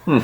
Howdy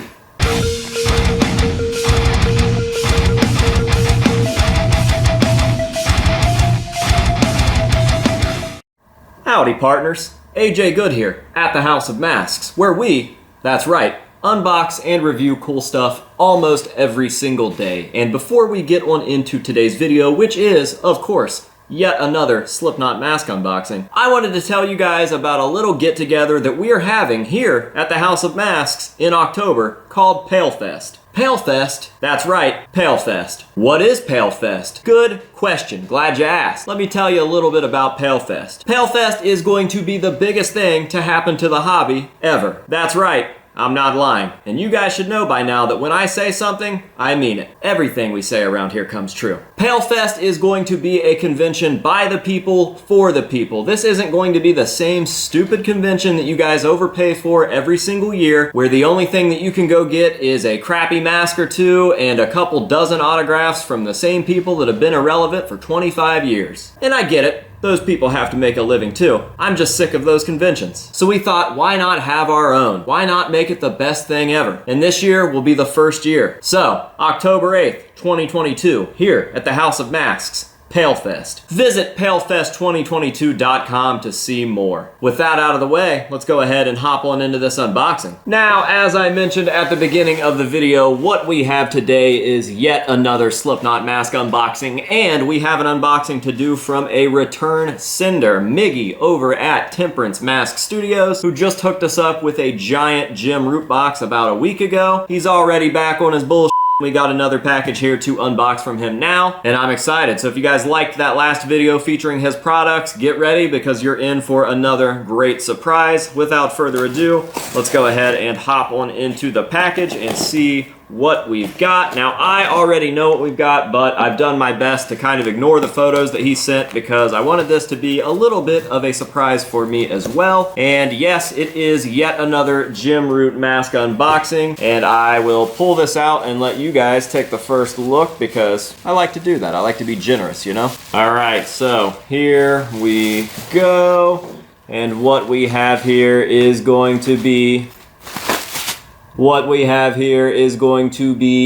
partners, AJ Good here, at the House of Masks, where we, that's right, unbox and review cool stuff almost every single day. And before we get on into today's video, which is, of course, yet another Slipknot mask unboxing, I wanted to tell you guys about a little get-together that we are having here at the House of Masks in October called PaleFest. PaleFest? That's right, PaleFest. What is PaleFest? Good question, glad you asked. Let me tell you a little bit about PaleFest. PaleFest is going to be the biggest thing to happen to the hobby ever. That's right, I'm not lying. And you guys should know by now that when I say something, I mean it. Everything we say around here comes true. PaleFest is going to be a convention by the people, for the people. This isn't going to be the same stupid convention that you guys overpay for every single year, where the only thing that you can go get is a crappy mask or two and a couple dozen autographs from the same people that have been irrelevant for 25 years. And I get it. Those people have to make a living too. I'm just sick of those conventions. So we thought, why not have our own? Why not make it the best thing ever? And this year will be the first year. So, October 8th, 2022, here at the House of Masks, PaleFest. Visit palefest2022.com to see more. With that out of the way, let's go ahead and hop on into this unboxing. Now, as I mentioned at the beginning of the video, what we have today is yet another Slipknot mask unboxing, and we have an unboxing to do from a return sender, Miggy, over at Temperance Mask Studios, who just hooked us up with a giant Jim Root box about a week ago. He's already back on his bullshit. We got another package here to unbox from him now, and I'm excited. So if you guys liked that last video featuring his products, get ready because you're in for another great surprise. Without further ado, let's go ahead and hop on into the package and see what we've got. Now, I already know what we've got, but I've done my best to kind of ignore the photos that he sent because I wanted this to be a little bit of a surprise for me as well. And yes, it is yet another Jim Root mask unboxing, and I will pull this out and let you guys take the first look because I like to do that. I like to be generous, you know? All right, so here we go. And what we have here is going to be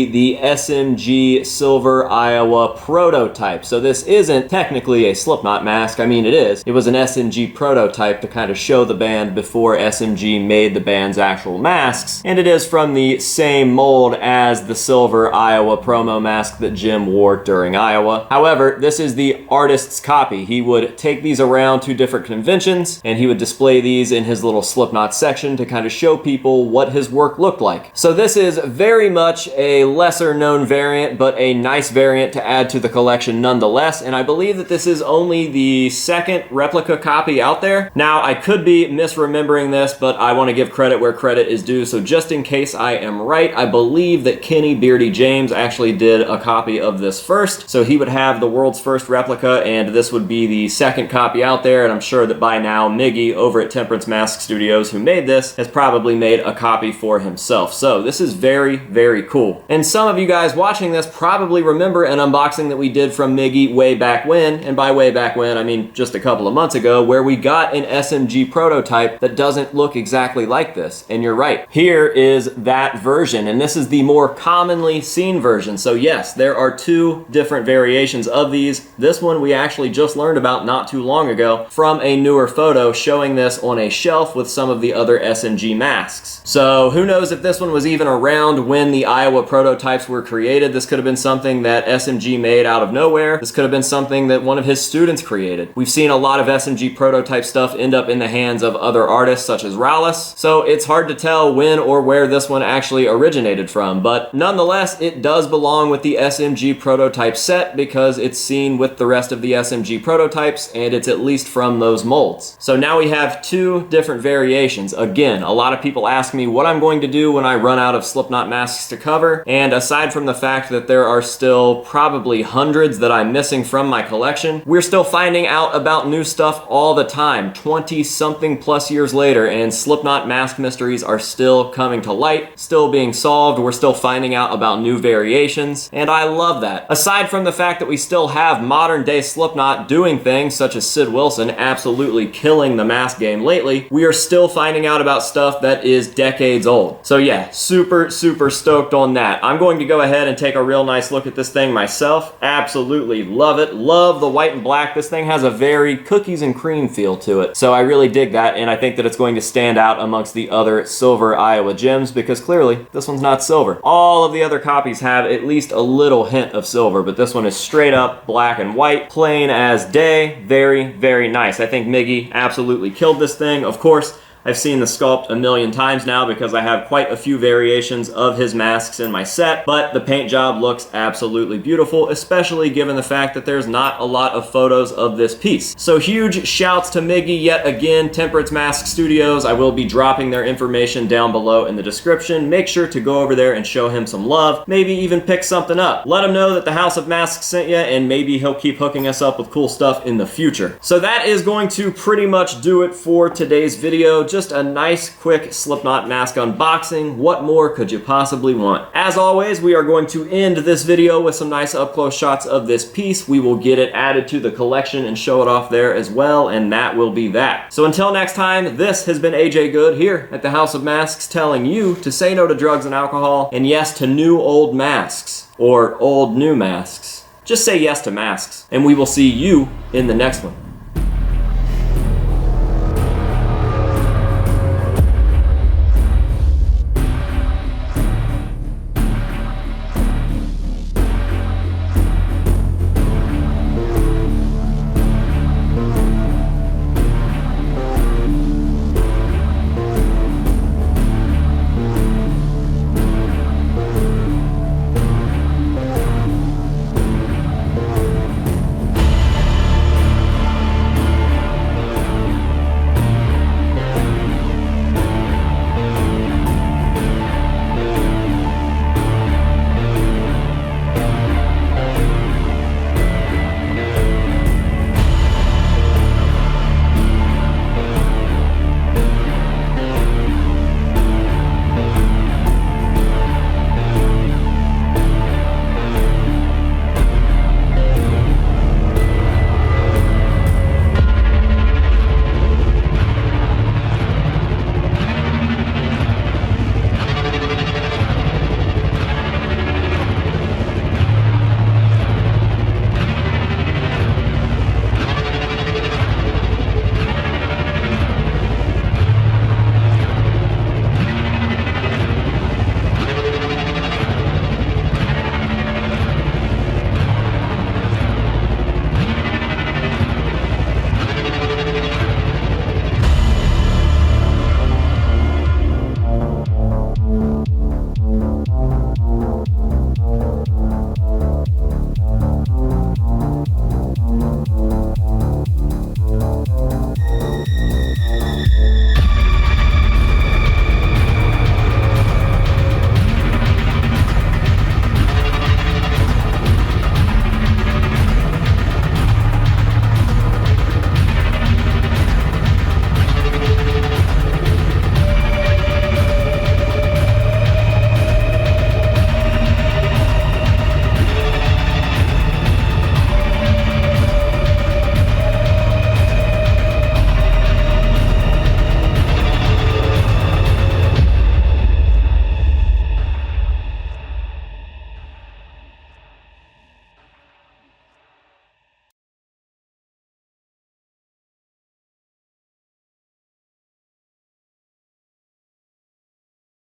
the SMG Silver Iowa prototype. So this isn't technically a Slipknot mask. I mean, it is. It was an SMG prototype to kind of show the band before SMG made the band's actual masks. And it is from the same mold as the Silver Iowa promo mask that Jim wore during Iowa. However, this is the artist's copy. He would take these around to different conventions and he would display these in his little Slipknot section to kind of show people what his work looked like. So this is very much a lesser known variant, but a nice variant to add to the collection nonetheless, and I believe that this is only the second replica copy out there. Now, I could be misremembering this, but I want to give credit where credit is due, so just in case I am right, I believe that Kenny Beardy James actually did a copy of this first, so he would have the world's first replica, and this would be the second copy out there, and I'm sure that by now, Miggy over at Temperance Mask Studios, who made this, has probably made a copy for himself. So this is very, very cool. And some of you guys watching this probably remember an unboxing that we did from Miggy way back when, and by way back when, I mean just a couple of months ago, where we got an SMG prototype that doesn't look exactly like this. And you're right, here is that version, and this is the more commonly seen version. So yes, there are two different variations of these. This one we actually just learned about not too long ago from a newer photo showing this on a shelf with some of the other SMG masks. So who knows if this one was even around when the Iowa prototypes were created. This could have been something that SMG made out of nowhere. This could have been something that one of his students created. We've seen a lot of SMG prototype stuff end up in the hands of other artists such as Rowless, so it's hard to tell when or where this one actually originated from, but nonetheless, it does belong with the SMG prototype set because it's seen with the rest of the SMG prototypes and it's at least from those molds. So now we have two different variations. Again, a lot of people ask me what I'm going to do when I run out of Slipknot masks to cover, and aside from the fact that there are still probably hundreds that I'm missing from my collection, we're still finding out about new stuff all the time, 20-something plus years later, and Slipknot mask mysteries are still coming to light, still being solved, we're still finding out about new variations, and I love that. Aside from the fact that we still have modern day Slipknot doing things such as Sid Wilson absolutely killing the mask game lately, we are still finding out about stuff that is decades old. So So yeah, super stoked on that. I'm going to go ahead and take a real nice look at this thing myself. Absolutely love it. Love the white and black. This thing has a very cookies and cream feel to it. So I really dig that, and I think that it's going to stand out amongst the other silver Iowa gems because clearly this one's not silver. All of the other copies have at least a little hint of silver, but this one is straight up black and white, plain as day. Very nice. I think Miggy absolutely killed this thing. Of course, I've seen the sculpt a million times now because I have quite a few variations of his masks in my set, but the paint job looks absolutely beautiful, especially given the fact that there's not a lot of photos of this piece. So huge shouts to Miggy yet again, Temperance Mask Studios. I will be dropping their information down below in the description. Make sure to go over there and show him some love. Maybe even pick something up. Let him know that the House of Masks sent you, and maybe he'll keep hooking us up with cool stuff in the future. So that is going to pretty much do it for today's video. Just a nice quick Slipknot mask unboxing. What more could you possibly want? As always, we are going to end this video with some nice up close shots of this piece. We will get it added to the collection and show it off there as well, and that will be that. So until next time, this has been AJ Good here at the House of Masks, telling you to say no to drugs and alcohol, and yes to new old masks, or old new masks. Just say yes to masks, and we will see you in the next one.